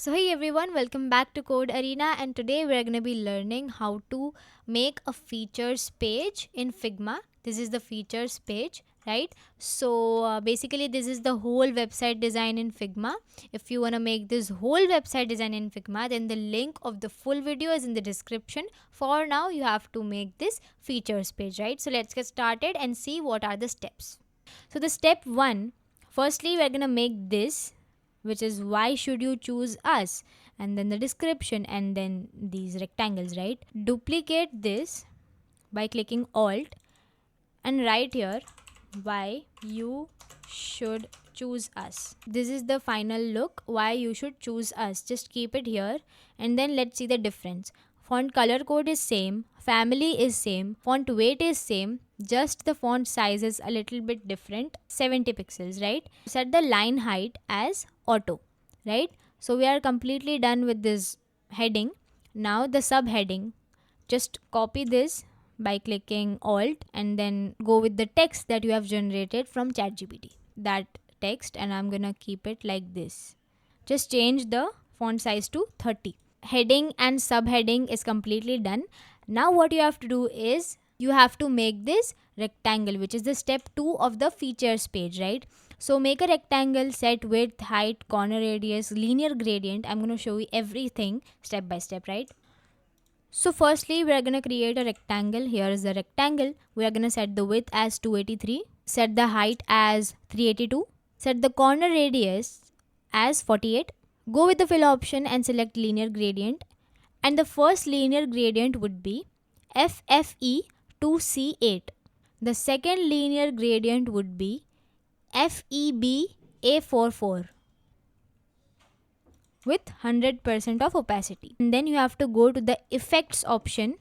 So hey everyone, welcome back to Code Arena, and today we're going to be learning how to make a features page in Figma. This is the features page, right? Basically this is the whole website design in Figma. If you want to make this whole website design in Figma, then the link of the full video is in the description. For now you have to make this features page, right? So let's get started and see what are the steps. So the step 1, firstly we're going to make this, which is why should you choose us, and then the description and then these rectangles, right? Duplicate this by clicking alt and write here why you should choose us. This is the final look, why you should choose us. Just keep it here and then let's see the difference. Font color code is same, family is same, font weight is same, just the font size is a little bit different, 70 pixels, right? Set the line height as auto, right? So we are completely done with this heading. Now the subheading, just copy this by clicking alt and then go with the text that you have generated from ChatGPT, that text, and I'm gonna keep it like this. Just change the font size to 30. Heading and subheading is completely done. Now what you have to do is you have to make this rectangle, which is the step 2 of the features page, right? So make a rectangle, set width, height, corner radius, linear gradient. I'm going to show you everything step by step, right? So firstly we are going to create a rectangle. Here is the rectangle. We are going to set the width as 283, set the height as 382, set the corner radius as 48. Go with the fill option and select linear gradient, and the first linear gradient would be FFE 2C8. The second linear gradient would be FEB A44 with 100% of opacity. And then you have to go to the effects option.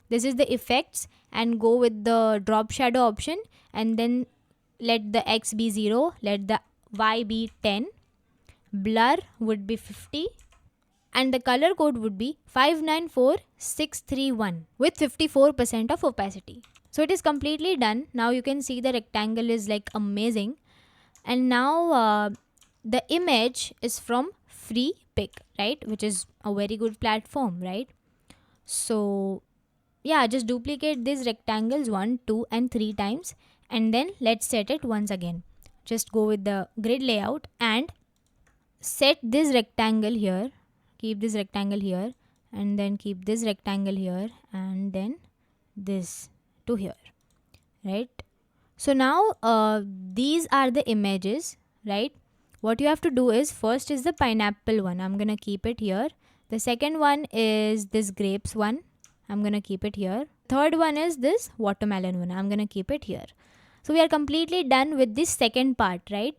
This is the effects, and go with the drop shadow option and then let the X be 0, let the Y be 10, blur would be 50, and the color code would be 594631 with 54% of opacity. So it is completely done. Now you can see the rectangle is like amazing. And now the image is from Free Pick, right? Which is a very good platform, right? So yeah, just duplicate these rectangles 1, 2 and 3 times, and then let's set it once again. Just go with the grid layout and set this rectangle here, keep this rectangle here, and then keep this rectangle here, and then this to here, right? So now these are the images, right? What you have to do is, first is the pineapple one, I'm gonna keep it here. The second one is this grapes one, I'm gonna keep it here. Third one is this watermelon one, I'm gonna keep it here. So we are completely done with this second part, right?